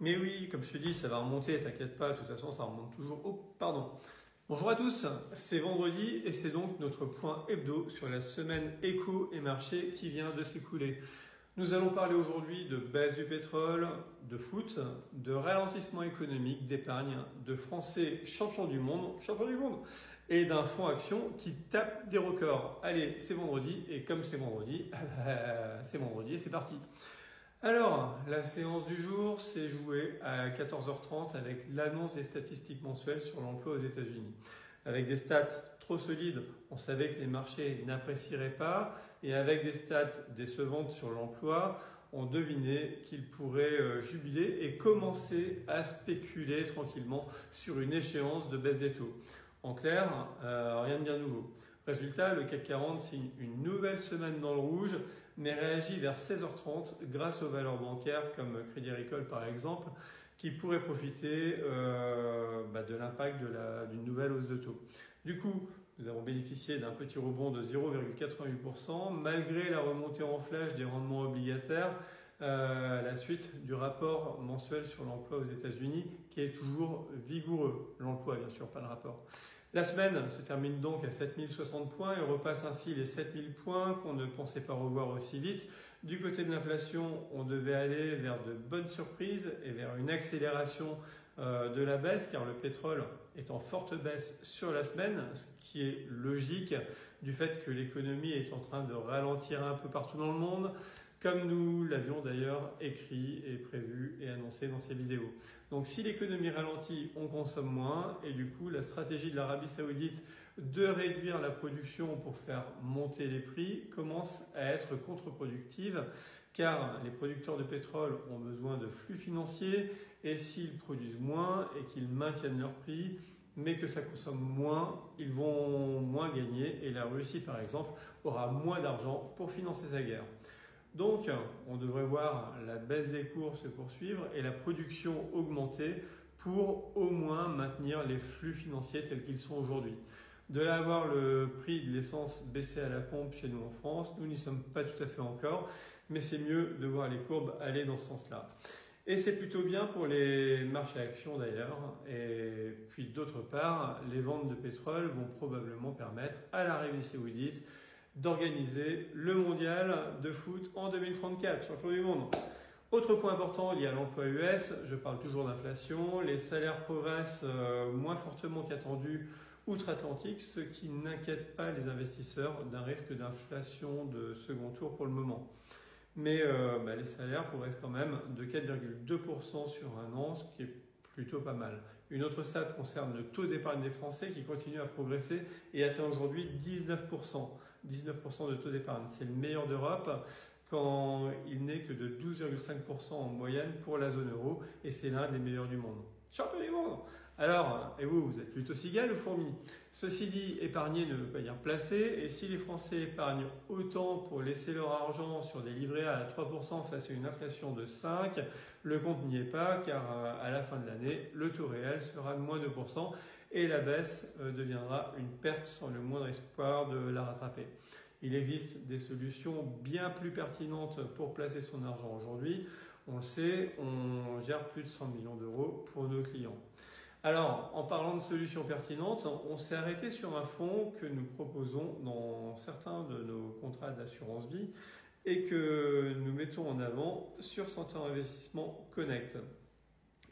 Mais oui, comme je te dis, ça va remonter, t'inquiète pas, de toute façon, ça remonte toujours. Oh, pardon. Bonjour à tous, c'est vendredi et c'est donc notre point hebdo sur la semaine éco et marché qui vient de s'écouler. Nous allons parler aujourd'hui de baisse du pétrole, de foot, de ralentissement économique, d'épargne, de Français champions du monde, et d'un fonds action qui tape des records. Allez, c'est vendredi et comme c'est vendredi et c'est parti. Alors, la séance du jour s'est jouée à 14h30 avec l'annonce des statistiques mensuelles sur l'emploi aux États-Unis. Avec des stats trop solides, on savait que les marchés n'apprécieraient pas, et avec des stats décevantes sur l'emploi, on devinait qu'ils pourraient jubiler et commencer à spéculer tranquillement sur une échéance de baisse des taux. En clair, rien de bien nouveau. Résultat, le CAC 40 signe une nouvelle semaine dans le rouge, mais réagit vers 16h30 grâce aux valeurs bancaires comme Crédit Agricole par exemple, qui pourraient profiter de l'impact d'une nouvelle hausse de taux. Du coup, nous avons bénéficié d'un petit rebond de 0,88% malgré la remontée en flèche des rendements obligataires à la suite du rapport mensuel sur l'emploi aux États-Unis qui est toujours vigoureux. L'emploi, bien sûr, pas le rapport. La semaine se termine donc à 7060 points et repasse ainsi les 7000 points qu'on ne pensait pas revoir aussi vite. Du côté de l'inflation, on devait aller vers de bonnes surprises et vers une accélération de la baisse car le pétrole est en forte baisse sur la semaine, ce qui est logique du fait que l'économie est en train de ralentir un peu partout dans le monde, comme nous l'avions d'ailleurs écrit et prévu et annoncé dans ces vidéos. Donc si l'économie ralentit, on consomme moins et du coup la stratégie de l'Arabie Saoudite de réduire la production pour faire monter les prix commence à être contre-productive car les producteurs de pétrole ont besoin de flux financiers et s'ils produisent moins et qu'ils maintiennent leurs prix, mais que ça consomme moins, ils vont moins gagner et la Russie par exemple aura moins d'argent pour financer sa guerre. Donc, on devrait voir la baisse des cours se poursuivre et la production augmenter pour au moins maintenir les flux financiers tels qu'ils sont aujourd'hui. De là à voir le prix de l'essence baisser à la pompe chez nous en France, nous n'y sommes pas tout à fait encore, mais c'est mieux de voir les courbes aller dans ce sens-là. Et c'est plutôt bien pour les marchés actions d'ailleurs. Et puis d'autre part, les ventes de pétrole vont probablement permettre à l'Arabie Saoudite d'organiser le mondial de foot en 2034, champion du monde. Autre point important lié à l'emploi US, je parle toujours d'inflation, les salaires progressent moins fortement qu'attendu outre-Atlantique, ce qui n'inquiète pas les investisseurs d'un risque d'inflation de second tour pour le moment. Mais les salaires progressent quand même de 4,2% sur un an, ce qui est plutôt pas mal. Une autre stat concerne le taux d'épargne des Français qui continue à progresser et atteint aujourd'hui 19%. 19% de taux d'épargne, c'est le meilleur d'Europe quand il n'est que de 12,5% en moyenne pour la zone euro et c'est l'un des meilleurs du monde. Champion du monde! Alors, et vous êtes plutôt cigale ou fourmi? Ceci dit, épargner ne veut pas dire placer et si les Français épargnent autant pour laisser leur argent sur des livrets A à 3% face à une inflation de 5%, le compte n'y est pas car à la fin de l'année, le taux réel sera de moins 2% et la baisse deviendra une perte sans le moindre espoir de la rattraper. Il existe des solutions bien plus pertinentes pour placer son argent aujourd'hui. On le sait, on gère plus de 100 millions d'euros pour nos clients. Alors, en parlant de solutions pertinentes, on s'est arrêté sur un fonds que nous proposons dans certains de nos contrats d'assurance vie et que nous mettons en avant sur Santé Investissement Connect.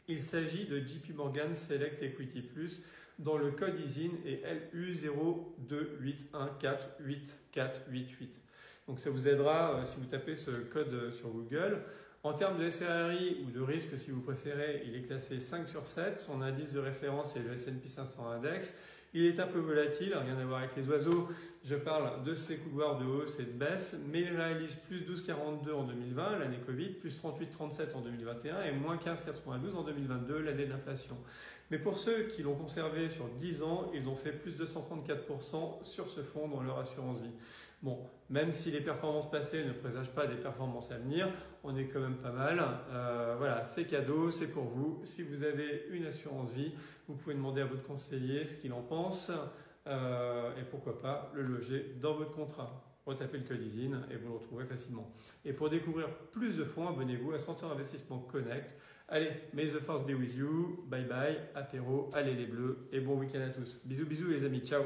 Il s'agit de JP Morgan Select Equity Plus dont le code ISIN est LU028148488. Donc ça vous aidera si vous tapez ce code sur Google. En termes de SRRI ou de risque, si vous préférez, il est classé 5 sur 7. Son indice de référence est le S&P 500 Index. Il est un peu volatile, rien à voir avec les oiseaux. Je parle de ses couloirs de hausse et de baisse, mais il réalise plus 12,42 en 2020, l'année Covid, plus 38,37 en 2021 et moins 15,92 en 2022, l'année d'inflation. Mais pour ceux qui l'ont conservé sur 10 ans, ils ont fait plus de 134% sur ce fonds dans leur assurance vie. Bon, même si les performances passées ne présagent pas des performances à venir, on est quand même pas mal. Voilà, c'est cadeau, c'est pour vous. Si vous avez une assurance vie, vous pouvez demander à votre conseiller ce qu'il en pense et pourquoi pas le loger dans votre contrat. retapez le code ISIN et vous le retrouverez facilement. Et pour découvrir plus de fonds, abonnez-vous à Center Investissement Connect. Allez, may the force be with you. Bye bye, apéro, allez les bleus et bon week-end à tous. Bisous bisous les amis, ciao.